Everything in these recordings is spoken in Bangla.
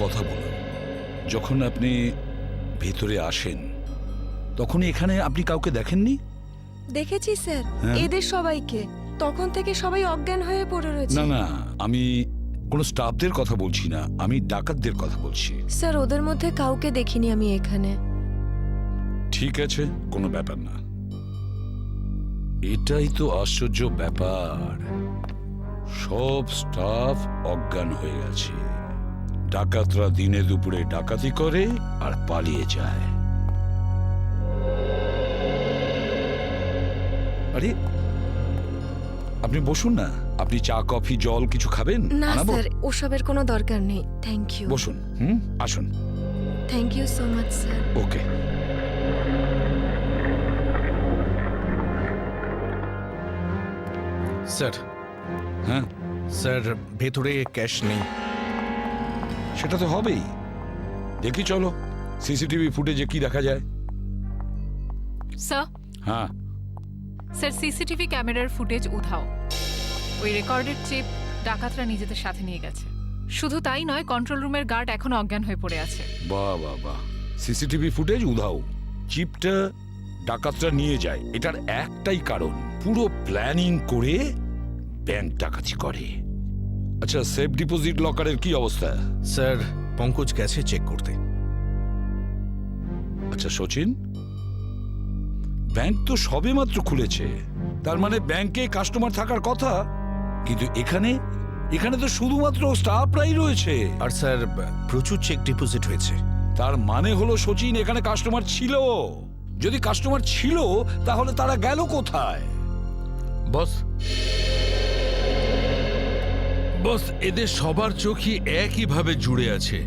কথা বলুন। যখন আপনি ভেতরে আসেন তখন এখানে আপনি কাউকে দেখেননি? দেখেছি স্যার, হ্যাঁ। এদের সবাইকে। তখন থেকে সবাই অজ্ঞান হয়ে পড়ে রয়েছে। না না, আমি কোনো স্টাফদের কথা বলছি না, আমি ডাকাতদের কথা বলছি। স্যার, ওদের মধ্যে কাউকে দেখিনি আমি এখানে। ঠিক আছে, কোনো ব্যাপার না। এটাই তো আশ্চর্য ব্যাপার, সব স্টাফ অজ্ঞান হয়ে গেছে। ডাকাতরা দিনে দুপুরে ডাকাতি করে আর পালিয়ে যায়। আরে আপনি বসুন না, আপনি চা কফি জল কিছু খাবেন? না আনাবো? স্যার, ওসবের কোনো দরকার নেই। Thank you. বসুন, আসুন। Thank you so much sir. Okay. Sir, হ্যাঁ, স্যার ভেতরে ক্যাশ নেই। সেটা তো হবেই। দেখি চলো সিসিটিভি ফুটেজে কি দেখা যায়। স্যার, হ্যাঁ, স্যার সিসিটিভি ক্যামেরার ফুটেজ উধাও। ওই রেকর্ডের চিপ ডাকাতরা নিজেদের সাথে নিয়ে গেছে। শুধু তাই নয়, কন্ট্রোল রুমের গার্ড এখনো অজ্ঞান হয়ে পড়ে আছে। বাহ বাহ বাহ। সিসিটিভি ফুটেজ উধাও, চিপটা ডাকাতরা নিয়ে যায়, এটার একটাই কারণ, পুরো প্ল্যানিং করে ব্যাংক ডাকাতি করে। আচ্ছা, সেফ ডিপোজিট লকারের কি অবস্থা? স্যার পঙ্কজ গেছে চেক করতে। আচ্ছা সচিন, ব্যাংক তো সবেমাত্র খুলেছে, তার মানে ব্যাংকে কাস্টমার থাকার কথা, কিন্তু এখানে তো শুধুমাত্র স্টাফরাই রয়েছে। আর স্যার প্রচুর চেক ডিপোজিট হয়েছে। তার মানে হলো সচিন, এখানে কাস্টমার ছিল। যদি কাস্টমার ছিল তাহলে তারা গেল কোথায়? বস, বস এদের সবার চোখই একইভাবে জুড়ে আছে,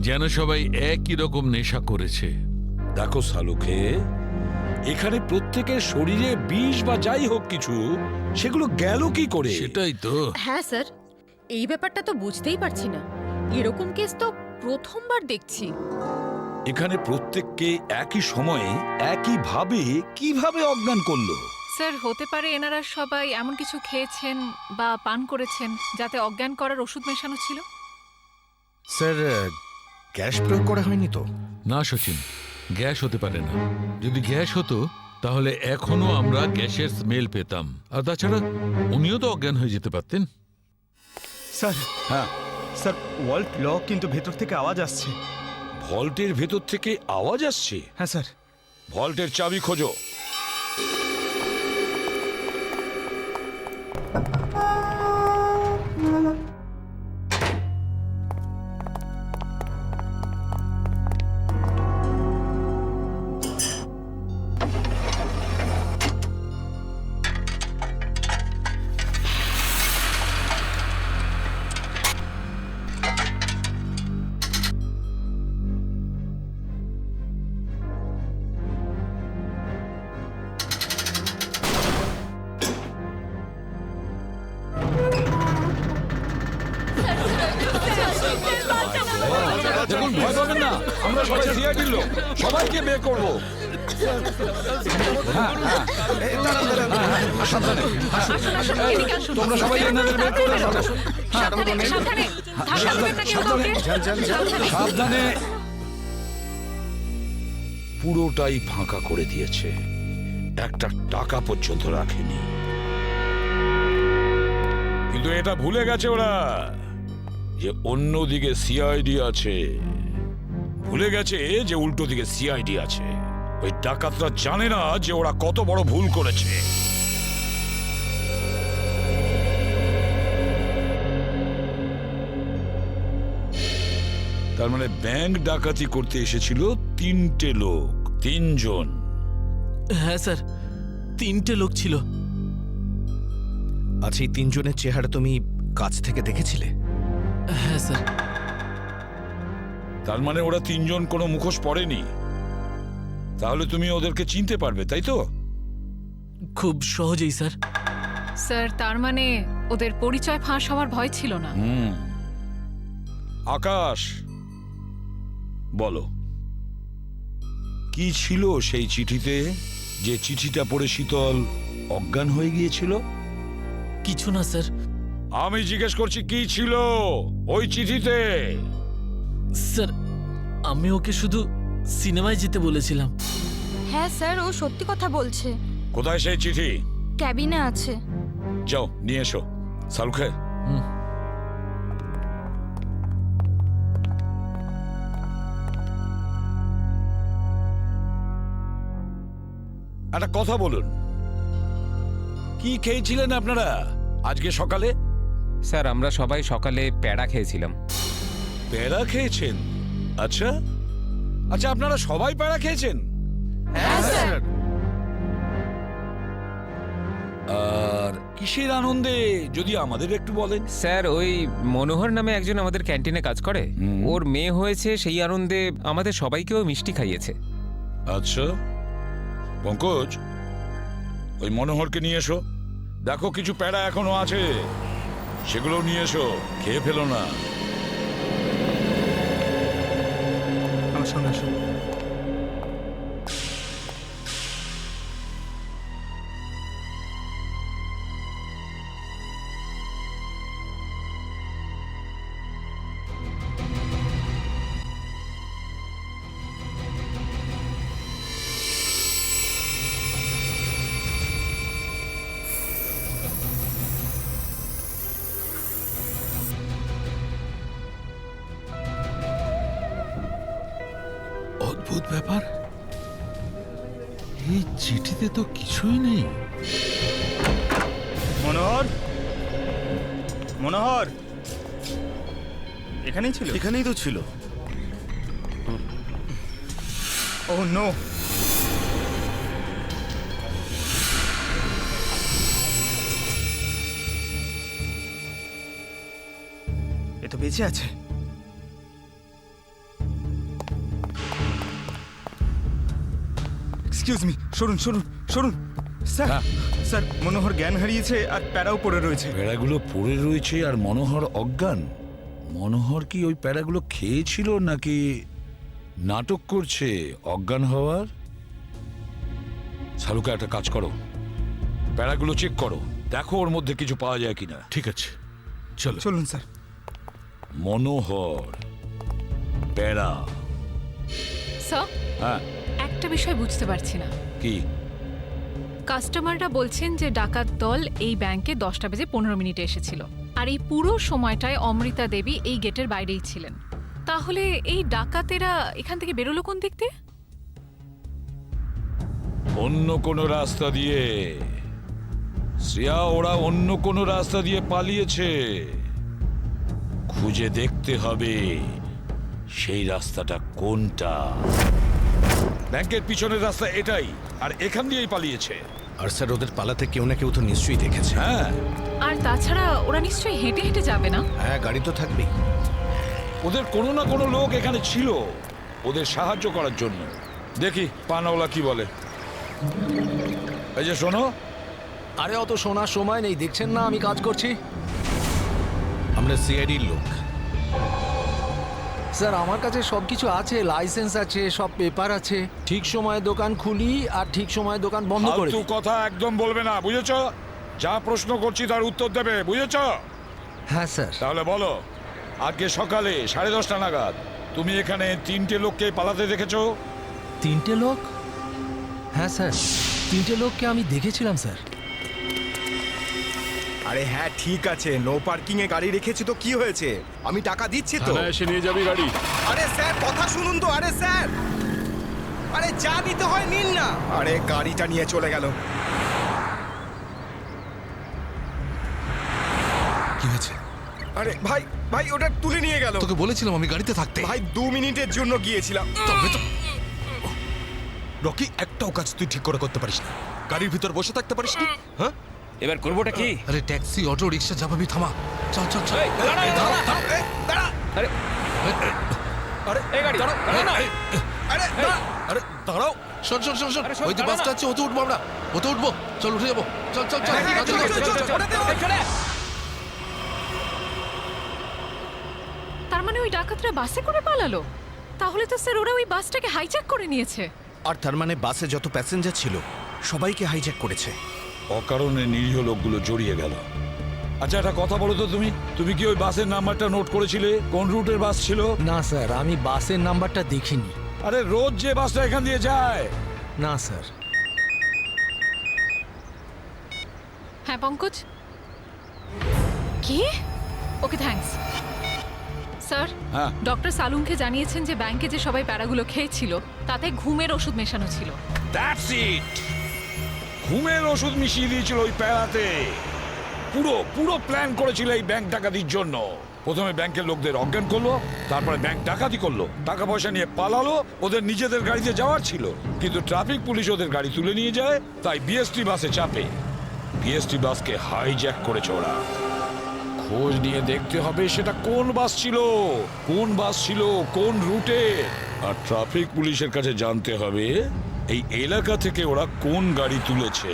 যেন সবাই একই রকম নেশা করেছে। দেখো সালুকে, এখানে প্রত্যেকের শরীরে বিষ বা যাই হোক কিছু, সেগুলো গেল কি করে? সেটাই তো। হ্যাঁ স্যার, এই ব্যাপারটা তো বুঝতেই পারছি না। এরকম কেস তো প্রথমবার দেখছি। এখানে প্রত্যেককে একই সময়ে একইভাবে কিভাবে অজ্ঞান করলো? স্যার, হতে পারে এনারা সবাই এমন কিছু খেয়েছেন বা পান করেছেন যাতে অজ্ঞান করার ওষুধ মেশানো ছিল। স্যার গ্যাস প্রয়োগ করা হয়নি তো? না সচিন, গ্যাস হতে পারে না। যদি গ্যাস হতো তাহলে এখনো আমরা গ্যাসের স্মেল পেতাম। আর তাছাড়া উনিও তো অজ্ঞান হয়ে যেতে পারতেন। স্যার, হ্যাঁ, স্যার ওয়াল্ট লক, কিন্তু ভেতর থেকে আওয়াজ আসছে। ভল্টের ভেতর থেকে আওয়াজ আসছে? হ্যাঁ স্যার। ভল্টের চাবি খোঁজো। দেখুন, ভয় পাবেন না, আমরা সবাই সিআইডির লোক, সবাইকে বের করবো। হ্যাঁ, হ্যাঁ, সাবধানে। তোমরা সবাই এনাদের বের করে দাও। সাবধানে। পুরোটাই ফাঁকা করে দিয়েছে, একটা টাকা পর্যন্ত রাখেনি। কিন্তু এটা ভুলে গেছে ওরা যে অন্যদিকে সিআইডি আছে। ভুলে গেছে যে উল্টো দিকে সিআইডি আছে। ওই ডাকাতরা জানে না যে ওরা কত বড় ভুল করেছে। তার মানে ব্যাংক ডাকাতি করতে এসেছিল তিনটে লোক, তিনজন। হ্যাঁ স্যার, তিনটে লোক ছিল। আচ্ছা, এই তিনজনের চেহারা তুমি কাছ থেকে দেখেছিলে? হ্যাঁ স্যার। তার মানে ওরা তিনজন কোনো মুখোশ পরেনি। তাহলে তুমি ওদেরকে চিনতে পারবে, তাই তো? খুব সহজেই স্যার। স্যার, তার মানে ওদের পরিচয় ফাঁস হওয়ার ভয় ছিল না। আকাশ, বলো কি ছিল সেই চিঠিতে, যে চিঠিটা পড়ে শীতল অজ্ঞান হয়ে গিয়েছিল? কিছু না স্যার। আমি জিজ্ঞেস করছি কি ছিল ওই চিঠিতে? স্যার আমি ওকে শুধু সিনেমায় যেতে বলেছিলাম। হ্যাঁ স্যার, ও সত্যি কথা বলছে। কোথায় সেই চিঠি? ক্যাবিনে আছে। যাও নিয়ে এসো। সালুখে, একটা কথা বলুন, কি খেয়েছিলেন আপনারা আজকে সকালে? স্যার আমরা সবাই সকালে প্যাড়া খেয়েছিলাম। প্যাড়া খেয়েছেন? আচ্ছা আচ্ছা, আপনারা সবাই প্যাড়া খেয়েছেন? হ্যাঁ স্যার। আর কিসের আনন্দে যদি আমাদের একটু বলেন? স্যার ওই মনোহর নামে একজন আমাদের ক্যান্টিনে কাজ করে, ওর মেয়ে হয়েছে, সেই আনন্দে আমাদের সবাইকেও মিষ্টি খাইয়েছে। আচ্ছা পঙ্কজ, ওই মনোহরকে নিয়ে এসো। দেখো কিছু প্যাড়া এখনো আছে, সেগুলো নিয়ে এসো, খেয়ে ফেলো না। আসুন আসুন। অদ্ভুত ব্যাপার, এই চিঠিতে তো কিছুই নেই। মনোহর, মনোহর এখানেই ছিল? এখানেই তো ছিল। ও নো, এ তো বেঁচে আছে। এক্সকিউজ মি, সরুন সরুন সরুন। স্যার হ্যাঁ। স্যার, মনোহর জ্ঞান হারিয়েছে আর প্যারাও পড়ে রয়েছে। প্যাড়াগুলো পড়ে রয়েছে আর মনোহর অজ্ঞান। মনোহর কি ওই প্যাড়াগুলো খেয়েছিল নাকি নাটক করছে অজ্ঞান হওয়ার? শালুকা, একটা কাজ করো, প্যাড়াগুলো চেক করো, দেখো ওর মধ্যে কিছু পাওয়া যায় কিনা। ঠিক আছে, চলো। চলুন স্যার। মনোহর, প্যাড়া। স্যার, হ্যাঁ, একটা বিষয় বুঝতে পারছি না। কি? কাস্টমাররা বলছেন যে ডাকাত দল এই ব্যাংকে 10:15 এসেছিল, আর এই পুরো সময়টায় অমৃতা দেবী এই গেটের বাইরেই ছিলেন। তাহলে এই ডাকাতেরা এখান থেকে বেরোলো কোন দিক দিয়ে? অন্য কোনো রাস্তা দিয়ে। শ্রেয়া, ওরা অন্য কোনো রাস্তা দিয়ে পালিয়েছে। খুঁজে দেখতে হবে সেই রাস্তাটা কোনটা। ব্যাংকের পিছনের রাস্তা এটাই, আর এখান দিয়েই পালিয়েছে। আর স্যার ওদের পালাতে কেউ না কেউ তো নিশ্চয়ই দেখেছে। হ্যাঁ, আর তাছাড়া ওরা নিশ্চয়ই হেঁটে হেঁটে যাবে না? হ্যাঁ, গাড়ি তো থাকবেই। ওদের কোনো না কোনো লোক এখানে ছিল ওদের সাহায্য করার জন্য। দেখি পানাওয়ালা কি বলে। এই যে শোনো, আরে অত শোনার সময় নেই, দেখছেন না আমি কাজ করছি। আমরা সিআইডির লোক। স্যার আমার কাছে সব কিছু আছে, লাইসেন্স আছে, সব পেপার আছে। ঠিক সময়ে দোকান খুলি আর ঠিক সময়ে দোকান বন্ধ করে ফালতু দিই। কথা একদম বলবে না, বুঝেছো? যা প্রশ্ন করছি তার উত্তর দেবে, বুঝেছো? হ্যাঁ স্যার। তাহলে বলো, আজকে সকালে 10:30 নাগাদ তুমি এখানে 3টে লোককে পালাতে দেখেছো? 3টে লোক? হ্যাঁ স্যার, 3টে লোককে আমি দেখেছিলাম স্যার। আরে হ্যাঁ ঠিক আছে, নো পার্কিং এ গাড়ি রেখেছি তো কি হয়েছে? আমি টাকা দিচ্ছি তো। এসে নিয়ে যাবি গাড়ি। আরে স্যার কথা শুনুন তো। আরে স্যার, আরে যা নিতে হয় নিন না। আরে গাড়িটা নিয়ে চলে গেল। কি হয়েছে? আরে ভাই ভাই, ওটা তুলে নিয়ে গেল। তোকে বলেছিলাম আমি গাড়িতে থাকতে। ভাই 2 মিনিটের জন্য গিয়েছিলাম। তবে তো রকি, একটাও কাজ তুই ঠিক করে করতে পারিস না। গাড়ির ভিতর বসে থাকতে পারিস না? হ্যাঁ, এবার করবোটা কি? আরে ট্যাক্সি, অটো, রিক্সা যা পাবি থামা। চল চল চল। দাঁড়া। আরে আরে এই গাড়ি দাঁড়াও, দাঁড়াও না। আরে দাঁড়া, আরে দাঁড়াও। শোন শোন শোন শোন, আরে শোন, ওই যে দাঁড়া বাসটা না। আছে, ওতে উঠবো আমরা। ওতে উঠবো, চল উঠে যাবো। চল চল চল। হ্যাঁ, চল, চল, চল, চল, চল। এই চলে। তার মানে ওই ডাকাতরা বাসে করে পালালো? তাহলে তো স্যার ওরা ওই বাসটাকে হাইজ্যাক করে নিয়েছে। আর তার মানে বাসে যত প্যাসেঞ্জার ছিল সবাইকে হাইজ্যাক করেছে। অকারণে নিরীহ লোকগুলো জড়িয়ে গেল। আচ্ছা একটা কথা বলো তো, তুমি কি ওই বাসের নাম্বারটা নোট করেছিলে? কোন রুটের বাস ছিল? না স্যার, আমি বাসের নাম্বারটা দেখিনি। আরে রোজ যে বাসটা এখান দিয়ে যায়। না স্যার। হ্যাঁ পঙ্কজ, কি? Okay thanks. স্যার, হ্যাঁ। ডক্টর সালুনকে জানিয়েছেন যে ব্যাংকে যে সবাই প্যারাগুলো খেয়েছিল তাতে ঘুমের ওষুধ মেশানো ছিল। That's it. ঘুমের ওষুধ মিশিয়ে দিয়েছিল ওই প্যারাতে। পুরো প্ল্যান করেছিল এই ব্যাংক ডাকাতির জন্য। প্রথমে ব্যাংকের লোকদের অজ্ঞান করলো, তারপরে ব্যাংক ডাকাতি করলো, টাকা পয়সা নিয়ে পালালো। ওদের নিজেদের গাড়িতে যাওয়ার ছিল, কিন্তু ট্রাফিক পুলিশ ওদের গাড়ি তুলে নিয়ে যায়, তাই বিএসটি বাসে চাপে। বিএসটি বাসকে হাইজ্যাক করেছে ওরা। খোঁজ নিয়ে দেখতে হবে সেটা কোন বাস ছিল, কোন রুটে। আর ট্রাফিক পুলিশের কাছে জানতে হবে এই এলাকা থেকে ওরা কোন গাড়ি তুলেছে।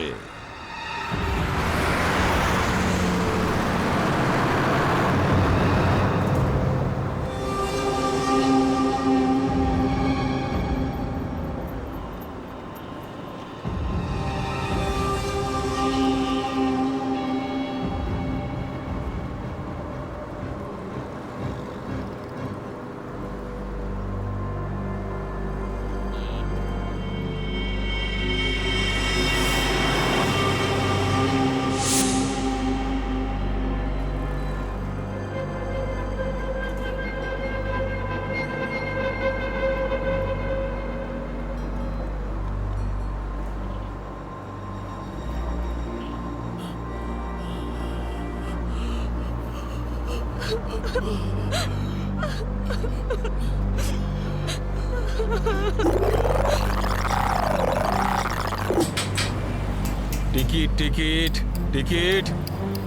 Ticket ticket ticket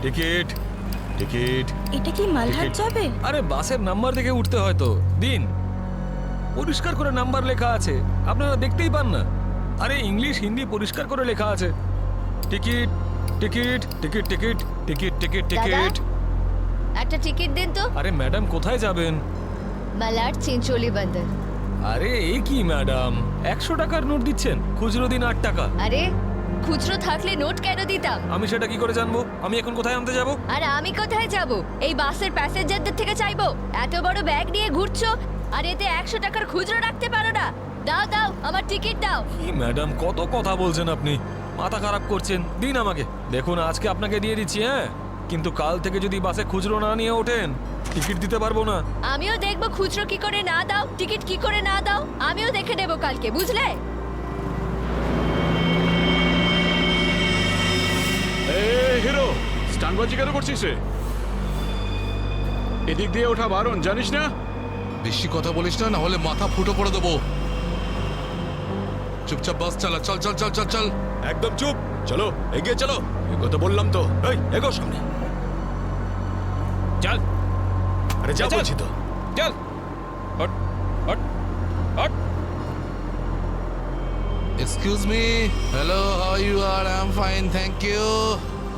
ticket ticket. এটা কি মালহাট যাবে? আরে বাসের নাম্বার দেখে উঠতে হয় তো। দিন, পরিষ্কার করে নাম্বার লেখা আছে, আপনারা দেখতেই পান না? আরে ইংলিশ হিন্দি পরিষ্কার করে লেখা আছে। Ticket ticket ticket ticket ticket ticket ticket. একটা টিকিট দিন তো। আরে ম্যাডাম কোথায় যাবেন? মালাড চিঞ্চোলি বন্দর। আরে এ কি ম্যাডাম, 100 টাকার নোট দিচ্ছেন, খুচরো দিন 8 টাকা। আরে খুচরো থাকলে নোট কেন দিতাম? আমি সেটা কি করে জানবো? আমি এখন কোথায় আনতে যাব? আর আমি কোথায় যাব? এই বাসের প্যাসেঞ্জারদের থেকে চাইবো? এত বড় ব্যাগ নিয়ে ঘুরছো আর এতে 100 টাকার খুচরো রাখতে পারো না? দাও দাও, আমার টিকিট দাও। কি ম্যাডাম, কত কথা বলছেন আপনি, মাথা খারাপ করছেন। দিন আমাকে। দেখুন আজকে আপনাকে দিয়ে দিচ্ছি, হ্যাঁ, কিন্তু কাল থেকে যদি বাসে খুচরো না নিয়ে ওঠেন টিকিট দিতে পারবো না। আমিও দেখবো খুচরো কি করে না দাও, টিকিট কি করে না দাও, আমিও দেখে নেবো কালকে, বুঝলে? হিরো, স্টানবাজি কেন করছিস রে? এদিক দিয়ে ওঠা বারণ, জানিস না? বেশি কথা বলিস না, না হলে মাথা ফুটো করে দেবো। চুপচাপ বাস চালা, চল চল চল চল চল। একদম চুপ, চলো এগিয়ে চলো। এগোতে বললাম তো। এই এগো সামনে। চল। আরে যা বলছি তো। চল। Hot hot hot. Excuse me. Hello, how you are? I'm fine, thank you.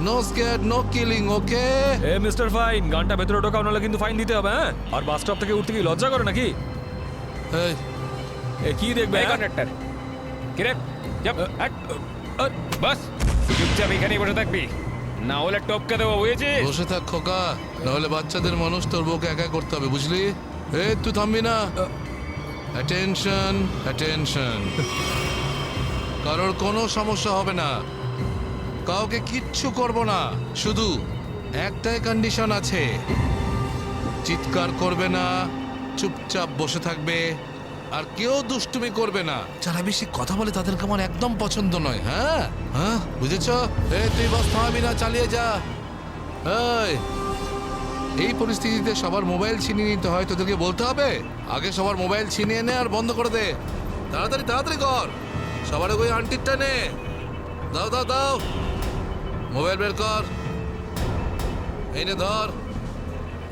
No scared, no killing, okay? A mister fine, গানটা ভেতরে ঢোকাও, নাহলে কিন্তু ফাইন দিতে হবে, হ্যাঁ? আর বাস স্টপ থেকে উঠতে কি লজ্জা করে নাকি? Hey, এ কি দেখবে? এই কন্ডাক্টর কিরে, যাব হট। বাস চুপচাপ এখানেই বসে থাকবি, না হলে টপকে দেবো, বুঝেছিস? বসে থাক খোকা, নাহলে বাচ্চাদের মানুষ তোর বউকে একা করতে হবে, বুঝলি? এই তুই থামবি না। Attention, attention. কারোর কোনো সমস্যা হবে না, কাউকে কিচ্ছু করব না, শুধু একটাই কন্ডিশন আছে, চিৎকার করবে না, চুপচাপ বসে থাকবে, আর কেউ দুষ্টুমি করবে না। যারা বেশি কথা বলে তাদেরকে আমার একদম পছন্দ নয়। হ্যাঁ হ্যাঁ, বুঝেছ? এই তুই বাস থামাবি না, চালিয়ে যা। এই পরিস্থিতিতে সবার মোবাইল ছিনিয়ে নিতে হয়, তোদেরকে বলতে হবে? আগে সবার মোবাইল ছিনিয়ে নে আর বন্ধ করে দে। তাড়াতাড়ি তাড়াতাড়ি কর, সবার ওই আন্টিরটা নে। দাও দাও দাও, মোবাইল বের কর। এই নে ধর,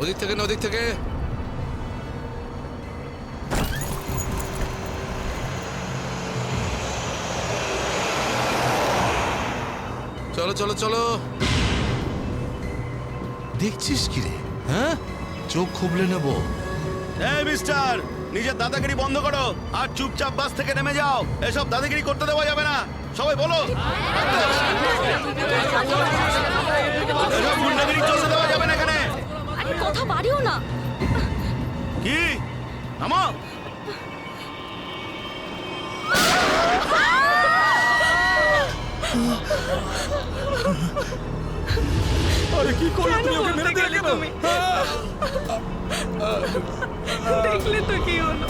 ওদিক থেকে না ওদিক থেকে। চলো চলো চলো। দেখছিস কি রে? হ্যাঁ, চোখ খুবলে নেবো। এই মিস্টার, নিজের দাদাগিরি বন্ধ করো আর চুপচাপ বাস থেকে নেমে যাও। এসব দাদাগিরি করতে দেওয়া যাবে না, সবাই বলো। এসব গুন্ডাগিরি চলতে দেওয়া নামো। আরে কি করলে তুমি ওকে মেরে দিলে কেন? দেখলে তো কি হলো।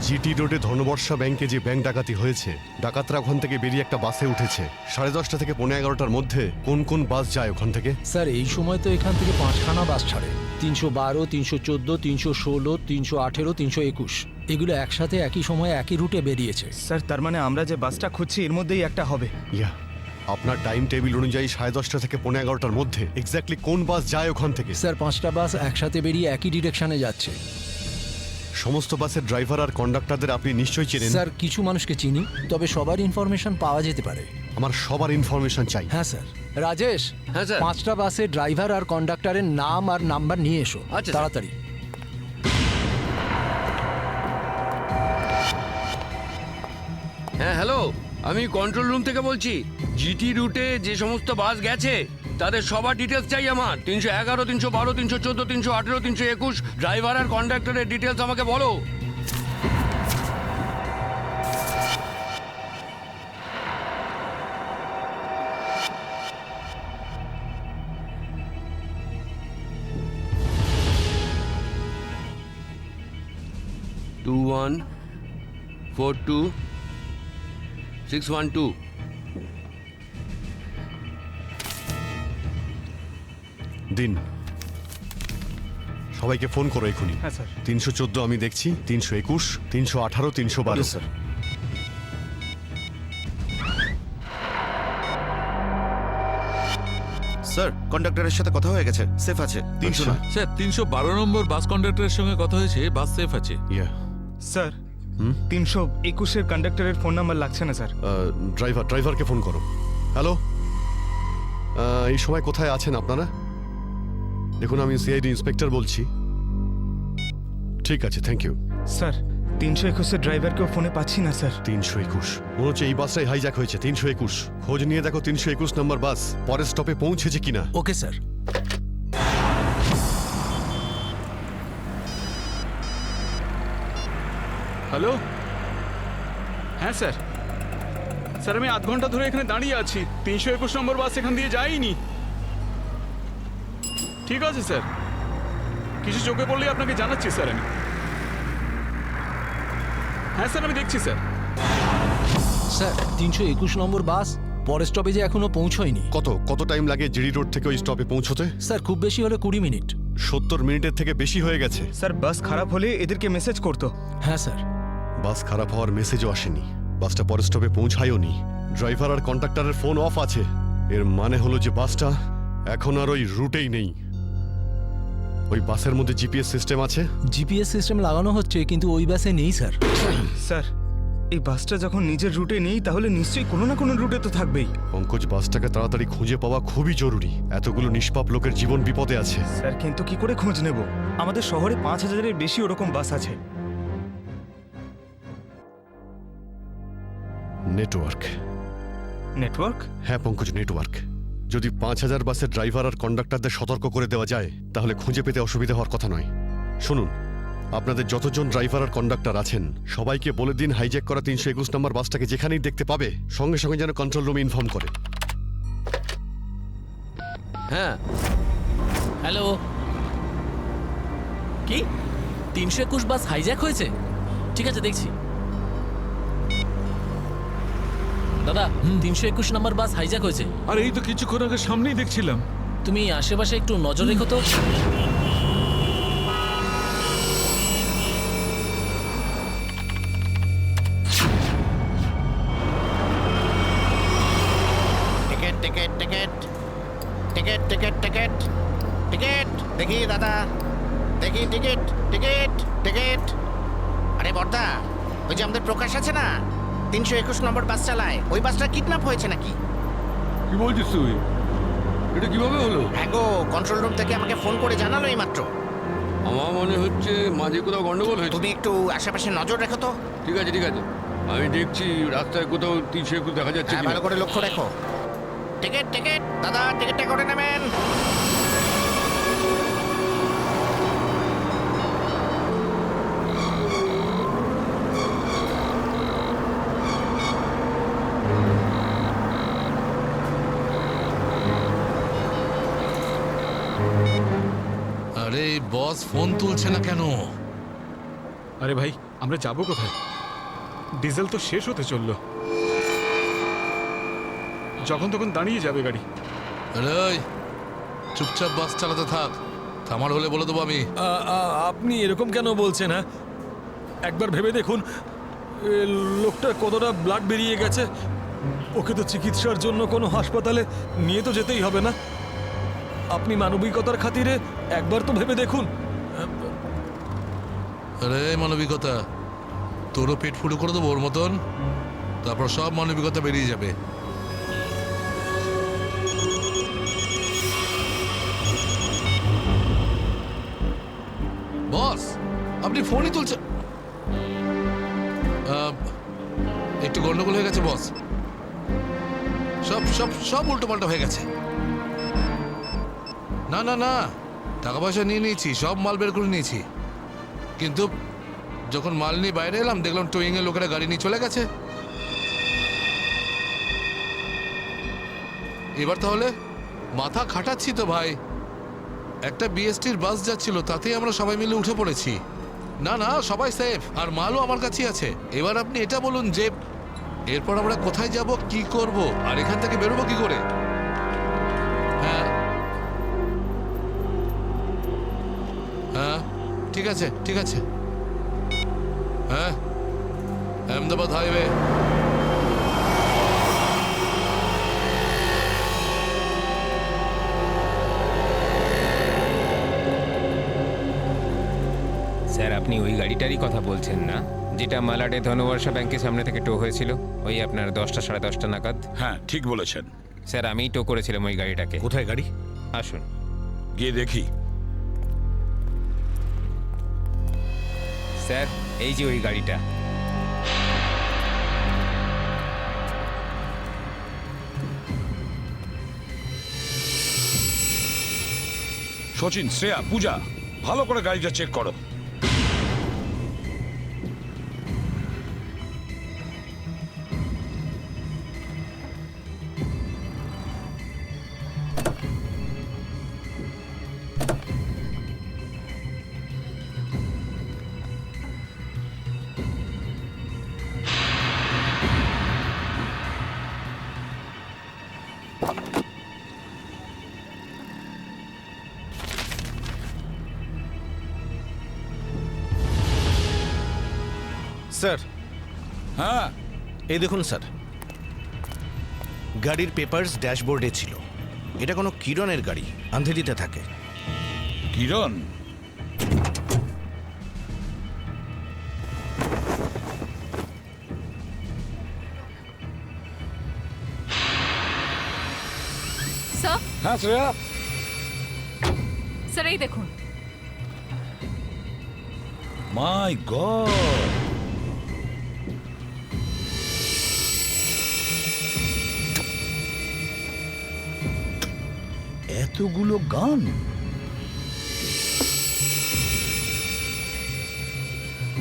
জিটি রোডে ধনবর্ষা ব্যাংকে যে ব্যাংক ডাকাতি হয়েছে, ডাকাতরা ওখান থেকে বেরিয়ে একটা বাসে উঠেছে। 10:30 থেকে 11:15টার মধ্যে কোন কোন বাস যায় ওখান থেকে? স্যার এই সময় তো এখান থেকে 5খানা বাস ছাড়ে। 312, 314, 316, 318, 321 এগুলো একসাথে একই সময়ে একই রুটে বেরিয়েছে। স্যার তার মানে আমরা যে বাসটা খুঁজছি এর মধ্যেই একটা হবে। ইয়া, আপনার টাইম টেবিল অনুযায়ী 10:30 থেকে 11:15টার মধ্যে এক্স্যাক্টলি কোন বাস যায় ওখান থেকে? স্যার 5টা বাস একসাথে বেরিয়ে একই ডিরেকশনে যাচ্ছে। সমস্ত বাসের ড্রাইভার আর কন্ডাক্টরদের আপনি নিশ্চয়ই চেনেন। স্যার কিছু মানুষকে চিনি, তবে সবার ইনফরমেশন পাওয়া যেতে পারে। আমার সবার ইনফরমেশন চাই। হ্যাঁ স্যার। রাজেশ, হ্যাঁ স্যার। 5টা বাসের ড্রাইভার আর কন্ডাক্টরের নাম আর নাম্বার নিয়ে এসো আচ্ছা, তাড়াতাড়ি। হ্যাঁ হ্যালো, আমি কন্ট্রোল রুম থেকে বলছি। জিটি রুটে যে সমস্ত বাস গেছে তাদের সবার ডিটেলস চাই আমার। 311, 312, 314, 318, 321 ড্রাইভার আর কন্ডাক্টরের ডিটেলস আমাকে বলো। টু 1 4 2 6 1 2। দিন, সবাইকে ফোন করো এখনই। হ্যাঁ স্যার। 314 আমি দেখছি, 321, 318, 312। স্যার। স্যার, কন্ডাক্টরের সাথে কথা হয়ে গেছে, সেফ আছে। 300 না। স্যার 312 নম্বর বাস কন্ডাক্টরের সঙ্গে কথা হয়েছে, বাস সেফ আছে। ইয়া, স্যার 321-এর কন্ডাক্টরের ফোন নাম্বার লাগছে না স্যার। ড্রাইভারকে ফোন করো। হ্যালো, এই সময় কোথায় আছেন আপনারা? দেখুন, আমি সিআইডি ইন্সপেক্টর বলছি। ঠিক আছে, থ্যাংক ইউ। স্যার 321-এর ড্রাইভারকেও ফোনে পাচ্ছি না স্যার। 321 মনে হচ্ছে এই বাসটাই হাইজ্যাক হয়েছে। 321 খোঁজ নিয়ে দেখো 321 নম্বর বাস পরের স্টপে পৌঁছেছে কিনা। Okay sir. হ্যালো, হ্যাঁ স্যার। স্যার আমি আধ ঘন্টা ধরে এখানে দাঁড়িয়ে আছি, 321 নম্বর বাস এখান দিয়ে যায়নি। ঠিক আছে স্যার, কিছু চোখে পড়লেই আপনাকে জানাচ্ছি স্যার আমি। হ্যাঁ স্যার, আমি দেখছি স্যার। স্যার 321 নম্বর বাস পরের স্টপেজে এখনো পৌঁছয়নি। কত টাইম লাগে জিডি রোড থেকে ওই স্টপে পৌঁছতে? স্যার খুব বেশি হলে 20 মিনিট। 70 মিনিটের থেকে বেশি হয়ে গেছে। স্যার বাস খারাপ হলে এদেরকে মেসেজ করতো। হ্যাঁ স্যার। বাস খারাপ হওয়ার মেসেজও আসেনি, বাসটা পরের স্টপে পৌঁছায়ও নি। ড্রাইভার আর কন্ডাক্টরের ফোন অফ আছে। এর মানে হলো যে বাসটা এখন আর ওই রুটেই নেই। ওই বাসের মধ্যে জিপিএস সিস্টেম আছে? জিপিএস সিস্টেম লাগানো হচ্ছে, কিন্তু ওই বাসে নেই স্যার। স্যার এই বাসটা যখন নিজের রুটে নেই তাহলে নিশ্চয়ই কোনো না কোনো রুটে তো থাকবেই। পঙ্কজ, বাসটাকে তাড়াতাড়ি খুঁজে পাওয়া খুবই জরুরি। এতগুলো নিষ্পাপ লোকের জীবন বিপদে আছে। স্যার কিন্তু কি করে খোঁজ নেব? আমাদের শহরে 5000-এর বেশি ওরকম বাস আছে। নেটওয়ার্ক। নেটওয়ার্ক? হ্যাঁ পঙ্কজ, নেটওয়ার্ক। যদি 5000 বাসের ড্রাইভার আর কন্ডাক্টরদের সতর্ক করে দেওয়া যায় তাহলে খুঁজে পেতে অসুবিধা হওয়ার কথা নয়। শুনুন, আপনাদের যতজন ড্রাইভার আর কন্ডাক্টর আছেন সবাইকে বলে দিন হাইজ্যাক করা 321 নম্বর বাসটাকে যেখানেই দেখতে পাবে সঙ্গে সঙ্গে যেন কন্ট্রোল রুমে ইনফর্ম করে। হ্যাঁ হ্যালো, কি 321 বাস হাইজ্যাক হয়েছে? ঠিক আছে, দেখছি। দাদা 321 নম্বর বাস হাইজ্যাক হয়েছে। আর এই তো কিছুক্ষণ আগে সামনেই দেখছিলাম। তুমি আশেপাশে একটু নজর রেখো তো। Ticket ticket ticket ticket ticket ticket দেখি দাদা, দেখি টিকিট টিকিট টিকিট। আরে বর্দা, ওই যে আমাদের প্রকাশ আছে না, 321 নম্বর বাস চালায়, ওই বাসটা কিডন্যাপ হয়েছে নাকি? কি বলছিস তুই? এটা কিভাবে হলো? হ্যাঁ গো, কন্ট্রোল রুম থেকে আমাকে ফোন করে জানালো এই মাত্র। আমার মনে হচ্ছে মাঝে কোথাও গন্ডগোল হয়েছে। তুমি একটু আশেপাশে নজর রেখো তো। ঠিক আছে ঠিক আছে, আমি দেখছি রাস্তায় কোথাও 321 দেখা যাচ্ছে হ্যাঁ, কিনা। ভালো করে লক্ষ্য রেখো। টিকিট টিকিট দাদা, টিকিটটা করে নেবেন। আরে বস ফোন তুলছে না কেন? আরে ভাই, আমরা যাব কোথায়? ডিজেল তো শেষ হতে চললো, যখন তখন দাঁড়িয়ে যাবে গাড়ি। আরে ওই, চুপচাপ বাস চালাতে থাক, থামার হলে বলে দেবো আমি। আপনি এরকম কেন বলছেন? হ্যাঁ, একবার ভেবে দেখুন এ লোকটা কতটা ব্লাড বেরিয়ে গেছে। ওকে তো চিকিৎসার জন্য কোনো হাসপাতালে নিয়ে তো যেতেই হবে না? আপনি মানবিকতার খাতিরে একবার তো ভেবে দেখুন। আরে মানবিকতা, তোরও পেট ফুটো করে দেবো ওর মতন, তারপর সব মানবিকতা বেরিয়ে যাবে। বস, আপনি ফোনই তুলছেন। একটু গন্ডগোল হয়ে গেছে বস, সব সব সব উল্টো পাল্টা হয়ে গেছে। না না না, টাকা পয়সা নিয়ে নিয়েছি, সব মাল বের করে নিয়েছি, কিন্তু যখন মাল নিয়ে বাইরে এলাম দেখলাম টোয়িং এর লোকেরা গাড়ি নিয়ে চলে গেছে। এবার তাহলে মাথা খাটাচ্ছি তো ভাই। একটা বিএসটির বাস যাচ্ছিল, তাতেই আমরা সবাই মিলে উঠে পড়েছি। না না, সবাই সেফ, আর মালও আমার কাছেই আছে। এবার আপনি এটা বলুন যে এরপর আমরা কোথায় যাব, কি করব, আর এখান থেকে বেরোবো কি করে? হ্যাঁ হ্যাঁ, ঠিক আছে ঠিক আছে। হ্যাঁ, আহমেদাবাদ হাইওয়ে। স্যার, আপনি ওই গাড়িটারই কথা বলছেন না, যেটা মালাডে ধনবর্ষা ব্যাংকের সামনে থেকে টো হয়েছিল ওই আপনার 10টা সাড়ে 10টা নাগাদ? হ্যাঁ, ঠিক বলেছেন স্যার, আমিই টো করেছিলাম ওই গাড়িটাকে। কোথায় গাড়ি? আসুন গিয়ে দেখি। স্যার, এই যে ওই গাড়িটা। সচিন, শ্রেয়া, পূজা, ভালো করে গাড়িটা চেক করো। স্যার, হ্যাঁ এই দেখুন স্যার, গাড়ির পেপারস ড্যাশবোর্ডে ছিল। এটা কোনো কিরণের গাড়ি, আন্ধেরিতে থাকে। কিরণ? স্যার, হ্যাঁ শ্রেয়া, স্যার এই দেখুন। মাই গড, এতগুলো গান!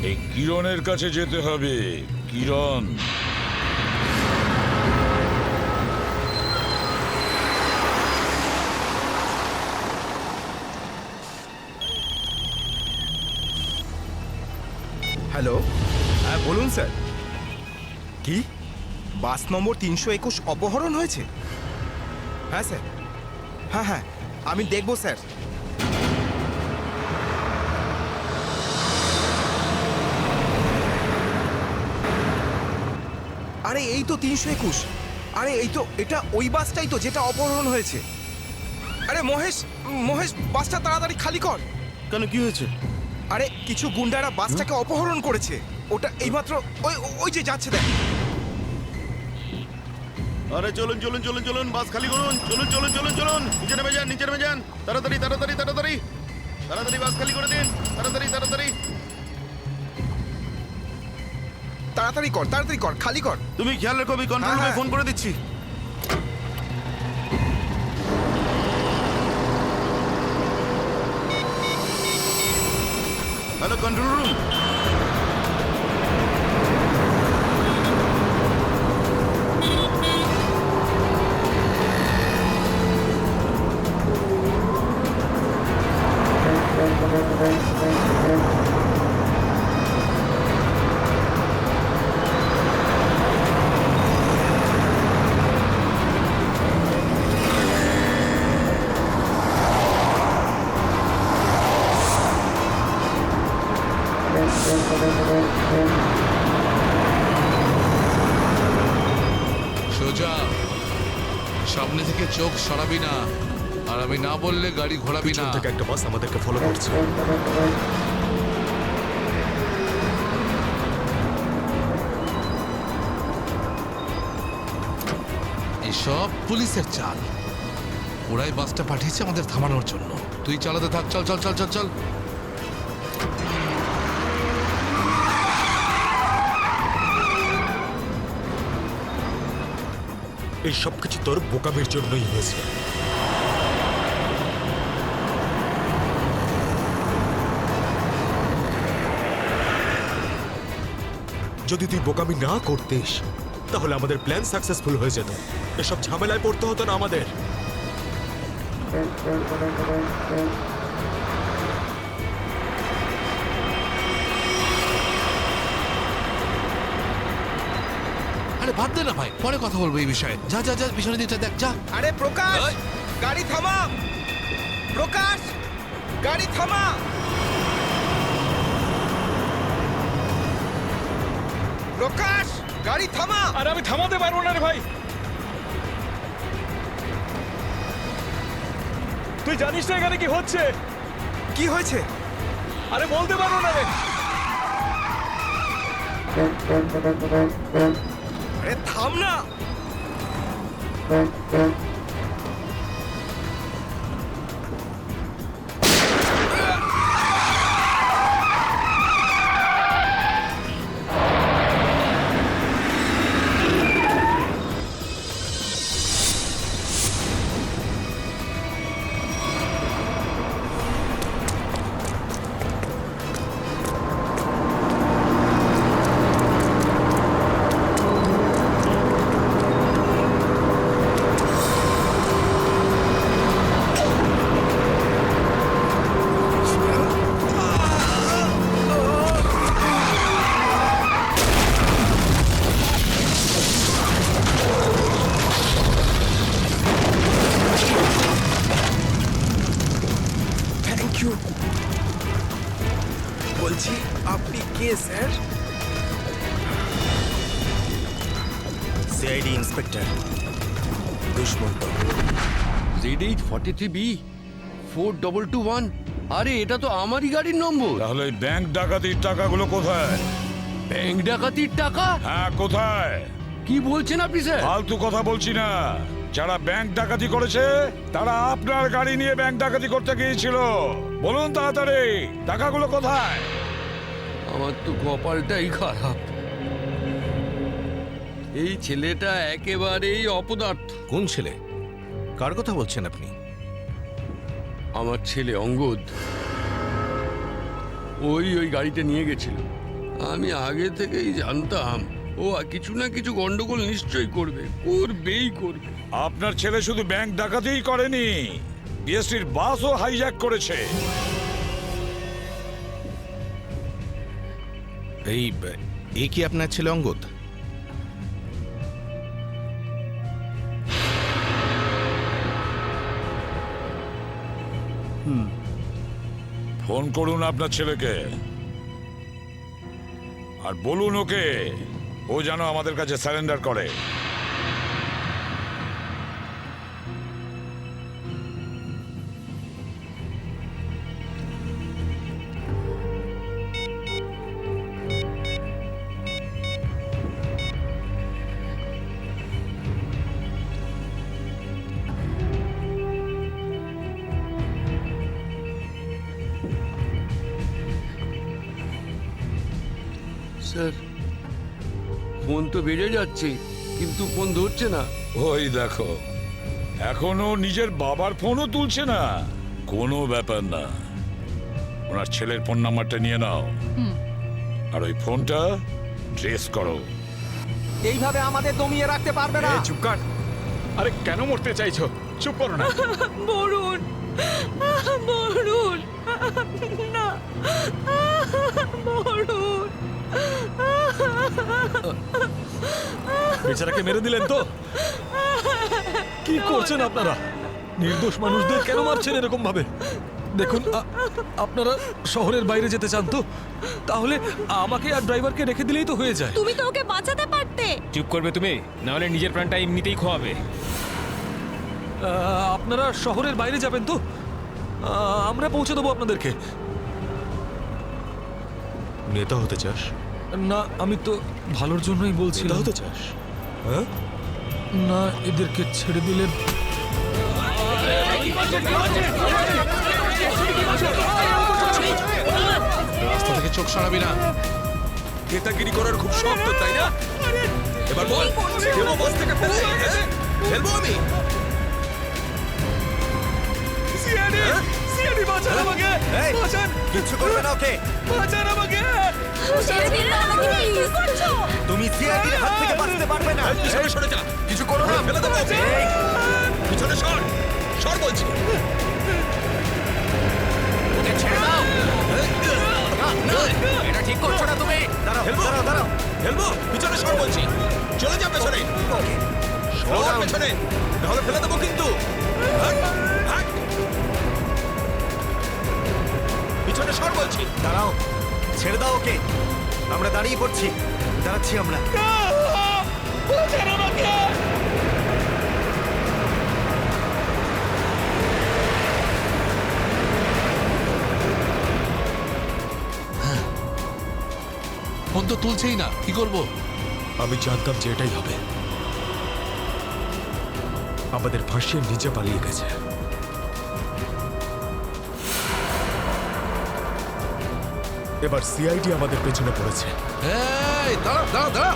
এই কিরণের কাছে যেতে হবে। কিরণ, হ্যালো, হ্যাঁ বলুন স্যার। কি বাস নম্বর 321 অপহরণ হয়েছে? হ্যাঁ স্যার, হ্যাঁ হ্যাঁ, আমি দেখব স্যার। আরে এই তো 321। আরে এই তো, এটা ওই বাসটাই তো যেটা অপহরণ হয়েছে। আরে মহেশ, মহেশ বাসটা তাড়াতাড়ি খালি কর। কেন, কি হয়েছে? আরে কিছু গুন্ডারা বাসটাকে অপহরণ করেছে। ওটা এইমাত্র ওই ওই যে যাচ্ছে দেখ। আরে চলুন চলুন চলুন চলুন, বাস খালি করুন। চলুন চলুন চলুন চলুন, নিচে নেমে যান, নিচে নেমে যান। তাড়াতাড়ি তাড়াতাড়ি তাড়াতাড়ি তাড়াতাড়ি বাস খালি করে দিন। তাড়াতাড়ি তাড়াতাড়ি তাড়াতাড়ি কর, তাড়াতাড়ি কর, খালি কর। তুমি খেয়াল রেখো, আমি কন্ট্রোল রুমে ফোন করে দিচ্ছি। Hello control room. সোজা সামনে থেকে চোখ সরাবি না, আর আমি না বললে গাড়ি ঘোরাবি না। থেকে একটা বাস আমাদেরকে ফলো করছে। এসব পুলিশের চাল। ওরাই বাসটা পাঠিয়েছে আমাদের থামানোর জন্য। তুই চালাতে থাক, চল চল চল চল চল। এই সব কিছু তোর বোকামির জন্যই হয়েছে। যদি তুই বোকামি না করতিস তাহলে আমাদের প্ল্যান সাকসেসফুল হয়ে যেত। এসব ঝামেলায় পড়তে হতো না আমাদের। আরে বাদ দে না ভাই, পরে কথা বলবো এই বিষয়ে। যা যা যা, পিছনে দিকটা দেখ, যা। আরে প্রকাশ, গাড়ি থামা। প্রকাশ, গাড়ি থামা। প্রকাশ, গাড়ি থামা। আরে আমি থামাতে পারবো না রে ভাই। তুই জানিস না এখানে কি হচ্ছে? কি হয়েছে? আরে বলতে পারবো না রে। আরে থাম না। বলছি আপনি কে sir? CID inspector Dushmant. Z843B 4221। আরে এটা তো আমারই গাড়ির নম্বর। তাহলে এই ব্যাংক ডাকাতির টাকাগুলো কোথায়? ব্যাংক ডাকাতির টাকা? হ্যাঁ, কোথায়? কি বলছেন আপনি স্যার? ফালতু কথা বলছি না। যারা ব্যাংক ডাকাতি করেছে তারা আপনার গাড়ি নিয়ে ব্যাংক ডাকাতি করতে গিয়েছিল। বলুন তাড়াতাড়ি, টাকাগুলো কোথায়? আমার তো কপালটাই খারাপ। এই ছেলেটা একেবারেই অপদার্থ। কোন ছেলে? কার কথা বলছেন আপনি? আমার ছেলে অঙ্গদ। ওই গাড়িটা নিয়ে গেছিল। আমি আগে থেকেই জানতাম ও কিছু না কিছু গন্ডগোল নিশ্চয়ই করবে, করবেই করবে। আপনার ছেলে শুধু ব্যাংক ডাকাতিই করেনি, বিএসটির বাসও হাইজ্যাক করেছে। এই কি আপনার ছেলে অঙ্গদ? ফোন করুন আপনার ছেলেকে আর বলুন ওকে ও যেন আমাদের কাছে সারেন্ডার করে। স্যার ফোন তো বেজে যাচ্ছে কিন্তু ফোন ধরছে না। ওই দেখো, এখনো নিজের বাবার ফোনও তুলছে না। কোনো ব্যাপার না, ওনার ছেলের ফোন নাম্বারটা নিয়ে নাও আর ওই ফোনটা ট্রেস করো। এইভাবে আমাদের দমিয়ে রাখতে পারবে না। চুপ কর। আরে কেন মরতে চাইছো? চুপ করো না। বরুণ, বরুণ, না, বরুণ। বেচারাকে মেরে দিলেন তো? কি করছেন আপনারা? নির্দোষ মানুষদের কেন মারছেন এরকম ভাবে? দেখুন, আপনারা শহরের বাইরে যেতে চান তো তাহলে আমাকে আর ড্রাইভারকে রেখে দিলেই তো হয়ে যায়। তুমি তো ওকে বাঁচাতে পারতে। চুপ করবে তুমি, না হলে নিজের প্রাণটা এমনিতেই খোয়াবে। আপনারা শহরের বাইরে যাবেন তো? আমরা পৌঁছে দেবো আপনাদেরকে। নেতা হতে চাস? না, আমি তো ভালোর জন্যই বলছি। নেতা হতে চাস? হ্যাঁ না, এদেরকে ছেড়ে দিলে রাস্তা থেকে চোখ সরাবি না। নেতাগিরি করার খুব শখ তো, তাই না? এবার বল, ফেলবো বাস থেকে ফেলে? ফেলবো আমি? সিআইডি বাঁচান আমাকে! বাঁচান! কিচ্ছু করবে না ওকে। বাঁচান আমাকে! তুমি সিআইডির হাত থেকে বাঁচতে পারবে না। পিছনে সরে যা, কিছু করো না, ফেলে দেবো। পিছনে সর, সর বলছি। ওকে ছেড়ে দাও। এটা ঠিক করছো না তুমি। দাঁড়াও ফেলবো, দাঁড়াও দাঁড়াও। ফেলবো, পিছনে সর বলছি। চলে যা পেছনে, সর পেছনে, নাহলে ফেলে দেবো কিন্তু। হাট, হাট। পিছনে সর বলছি। দাঁড়াও, ছেড়ে দাও ওকে। আমরা দাঁড়িয়ে পড়ছি, দাঁড়াচ্ছি আমরা। ফোন তো তুলছেই না, কি করবো? আমি জানতাম যে এটাই হবে। আমাদের ফাঁসিয়ে নিচে পালিয়ে গেছে। এবার সিআইডি আমাদের পেছনে পড়েছে। এই দাঁড়া দাঁড়া দাঁড়া।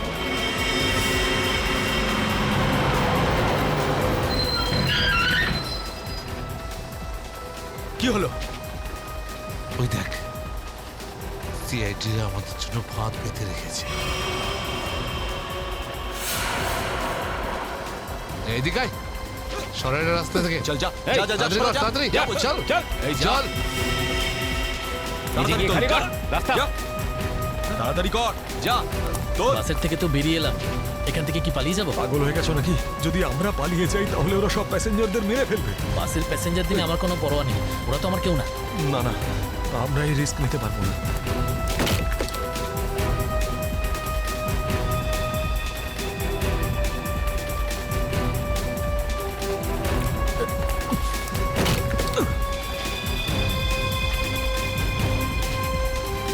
কি হলো? ওই দেখ, সিআইডি আমাদের জন্য ফাঁদ পেতে রেখেছে। এইদিকে আয়, সরের রাস্তা থেকে। চল যা, যা যা যা, তাড়াতাড়ি যা, চল। চল, এই চল। এদিকে খালি কর রাস্তা। তাড়াতাড়ি কর, যা। তোর বাসের থেকে তো বেরিয়ে এলাম, এখান থেকে কি পালিয়ে যাবো? পাগল হয়ে গেছো নাকি? যদি আমরা পালিয়ে যাই তাহলে ওরা সব প্যাসেঞ্জারদের মেরে ফেলবে। বাসের প্যাসেঞ্জার দিনে আমার কোনো পরোয়া নেই, ওরা তো আমার কেউ না। না না, আমরা এই রিস্ক নিতে পারবো না।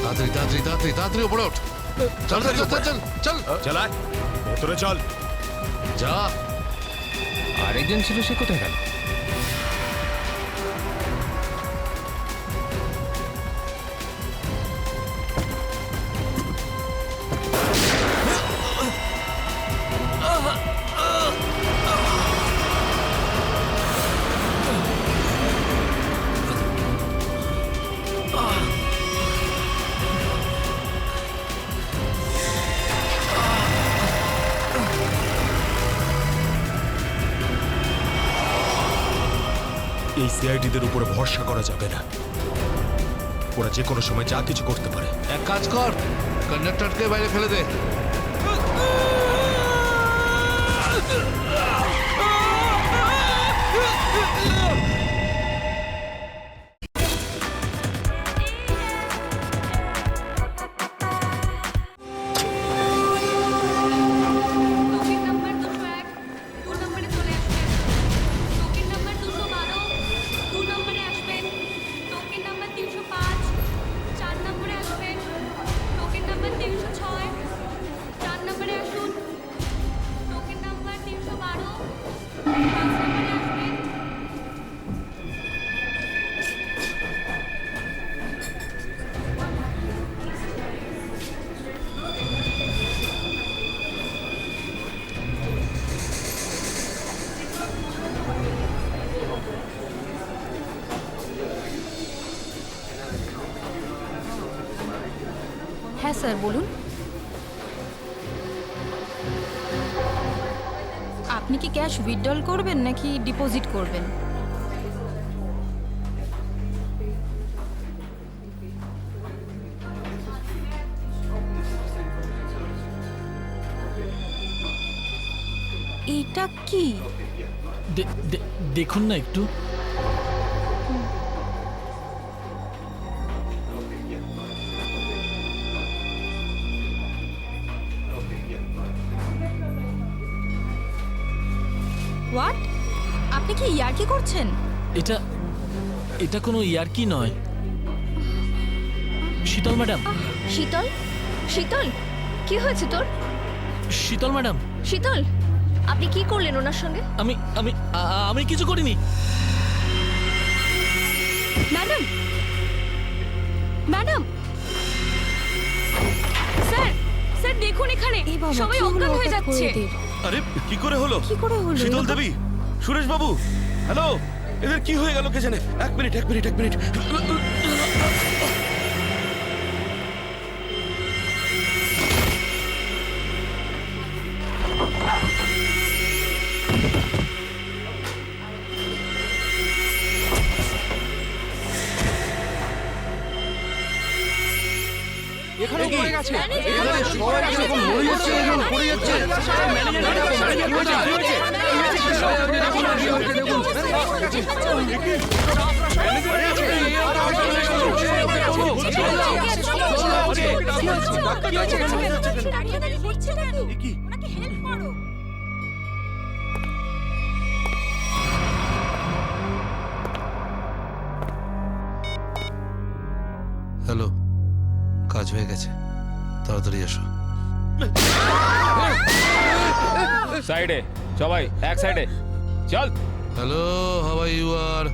তাড়াতাড়ি তাড়াতাড়ি তাড়াতাড়ি তাড়াতাড়ি উপরে ওঠ। চল চল চল চল চল চালায়, ভেতরে চল। যা। আরেকজন ছিল, সে কোথায় গেল? এই সিআইডিদের উপরে ভরসা করা যাবে না। ওরা যে কোনো সময় যা কিছু করতে পারে। এক কাজ কর, কন্ডাক্টরকে বাইরে ফেলে দে। টোকেন নাম্বার 305, 2 নম্বরে আসবেন। টোকেন নাম্বার 306, 4 নম্বরে আসুন। স্যার বলুন। আপনি কি ক্যাশ উইথড্রল করবেন নাকি ডিপোজিট করবেন? এটা কি? দেখুন না একটু। হোয়াট? আপনি কি ইয়ার্কি করছেন? এটা এটা কোনো ইয়ার্কি নয়। শীতল ম্যাডাম। শীতল, শীতল, কি হয়েছে তোর? শীতল ম্যাডাম। শীতল, আপনি কি করলেন ওনার সঙ্গে? আমি আমি আমি কিছু করিনি। ম্যাডাম, ম্যাডাম, স্যার, স্যার দেখুন এখানে সবাই অজ্ঞান হয়ে যাচ্ছে। আরে কি করে হলো? কি করে হলো? শীতল দেবী, সুরেশ বাবু, হ্যালো, এদের কি হয়ে গেল কে জানে? এক মিনিট। এখানে কি পড়ে গেছে? এখানে সবাই এরকম মরে যাচ্ছে, এরকম পড়ে যাচ্ছে। হ্যালো, কাজ হয়ে গেছে, তাড়াতাড়ি এসো। সাইডে সবাই, এক সাইডে চল। Hello, how are you? আর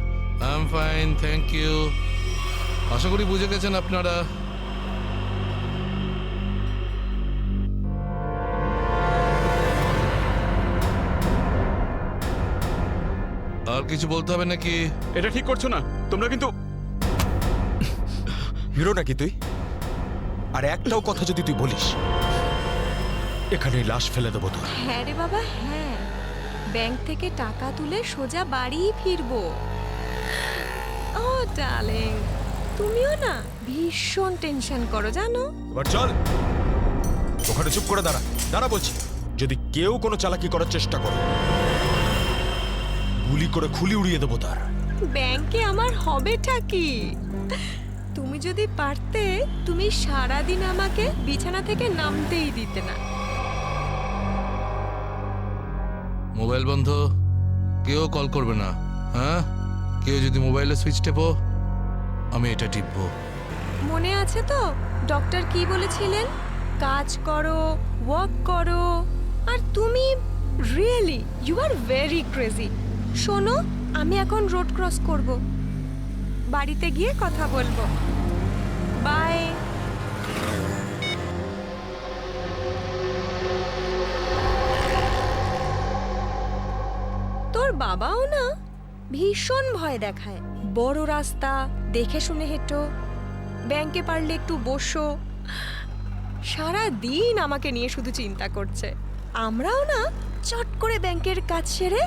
I am fine, thank you. আশা করি বুঝে গেছেন আপনারা। আর কিছু বলতে হবে নাকি? এটা ঠিক করছো না তোমরা কিন্তু। হিরো নাকি তুই? আর একটাও কথা যদি তুই বলিস, এখানে লাশ ফেলে দেবো তোর। হ্যাঁ রে বাবা, হ্যাঁ, ব্যাংক থেকে টাকা তুলে সোজা বাড়ি ফিরবো। ও ডার্লিং, তুমিও না ভীষণ টেনশন করো জানো। এবার চল, ওখানে চুপ করে দাঁড়া। দাঁড়া বলছি। যদি কেউ কোনো চালাকি করার চেষ্টা করে, গুলি করে খুলি উড়িয়ে দেবো তার। ব্যাংকে আমার হবেটা কি? তুমি যদি পারতে, তুমি সারাদিন আমাকে বিছানা থেকে নামতেই দিতে না। মোবাইল বন্ধ, কেউ কল করবে না। হ্যাঁ, কেউ যদি মোবাইলে সুইচ টেপো, আমি এটা টিপবো। মনে আছে তো ডক্টর কি বলেছিলেন? কাজ করো, ওয়ার্ক করো। আর তুমি really you are very crazy. শোনো, আমি এখন রোড ক্রস করব, বাড়িতে গিয়ে কথা বলবো। বাই। তোর বাবাও না ভীষণ ভয় দেখায়। বড় রাস্তা দেখে শুনে হেঁটো, ব্যাংকে পারলে একটু বসো। সারা দিন আমাকে নিয়ে শুধু চিন্তা করছে। আমরাও না চট করে ব্যাংকের কাজ সেরে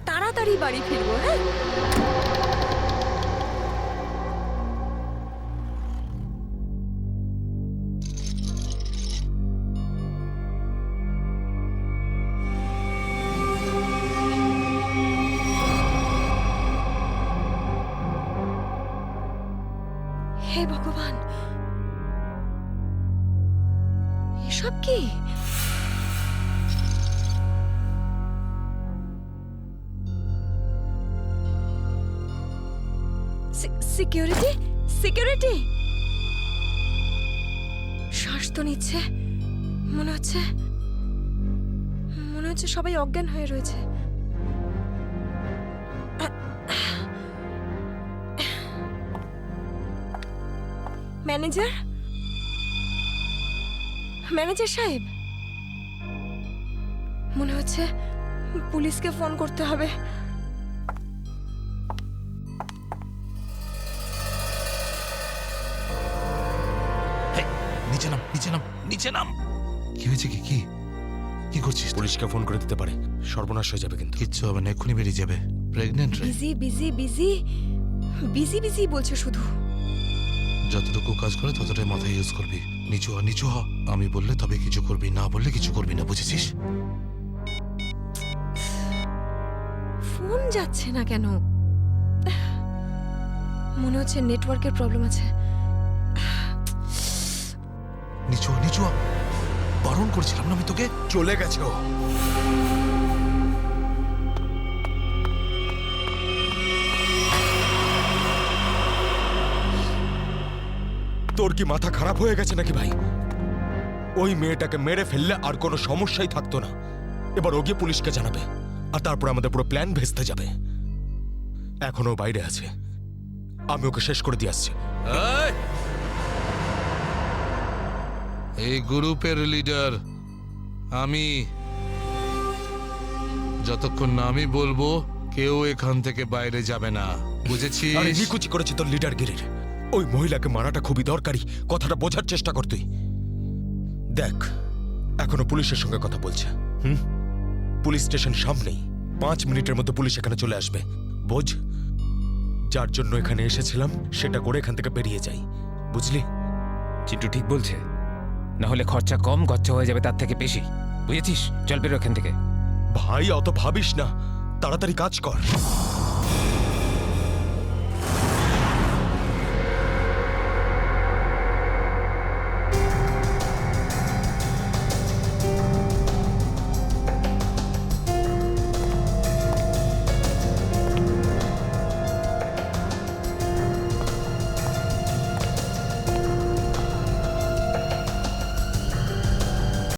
তাড়াতাড়ি বাড়ি ফিরবো। হ্যাঁ, হে ভগবান, এসব কি? Security, security. শ্বাস তো নিচ্ছে, মনে হচ্ছে সবাই অজ্ঞান হয়ে রয়েছে। ম্যানেজার, ম্যানেজার সাহেব, মনে হচ্ছে পুলিশকে ফোন করতে হবে। নিচে নাম। নিচে নাম, নিচে নাম। কি হয়েছে? কি কি কি করছিস? পুলিশকে ফোন করে দিতে পারে, সর্বনাশ হয়ে যাবে কিন্তু। কিচ্ছু হবে না, এক্ষুনি বেরিয়ে যাবে। প্রেগনেন্ট রে। Busy busy busy busy busy বলছে শুধু। যতটুকু কাজ করে ততটাই মাথায় ইউজ করবি। নিচু হ, নিচু হ। আমি বললে তবে কিছু করবি, না বললে কিছু করবি না, বুঝেছিস? ফোন যাচ্ছে না কেন? মনে হচ্ছে নেটওয়ার্কের প্রবলেম আছে। নিচু হ, নিচু হ। বারণ করছিলাম না আমি তোকে? চলে গেছে ও। তোর কি মাথা খারাপ হয়ে গেছে নাকি ভাই? ওই মেয়েটাকে মেরে ফেললে আর কোনো সমস্যাই থাকতো না। এবার ও গিয়ে পুলিশকে জানাবে, আর তারপর আমাদের পুরো প্ল্যান ভেস্তে যাবে। এখনো বাইরে আছে, আমি ওকে শেষ করে দিয়ে আসছি। এই গ্রুপের লিডার আমি। যতক্ষণ না আমি বলবো কেউ এখান থেকে বাইরে যাবে না, বুঝেছিস? আরে নিকুচি করেছি তোর লিডারগিরির। ওই মহিলাকে মারাটা খুবই দরকারি, কথাটা বোঝার চেষ্টা কর তুই। দেখ, এখনো পুলিশের সঙ্গে কথা বলছে। পুলিশ স্টেশন সামনেই, 5 মিনিটের মধ্যে পুলিশ এখানে চলে আসবে। বোঝ, যার জন্য এখানে এসেছিলাম সেটা করে এখান থেকে বেরিয়ে যাই, বুঝলি? চিন্টু ঠিক বলছে, না হলে খরচা কম, খরচা হয়ে যাবে তার থেকে বেশি, বুঝেছিস? চল বেরো এখান থেকে। ভাই অত ভাবিস না, তাড়াতাড়ি কাজ কর।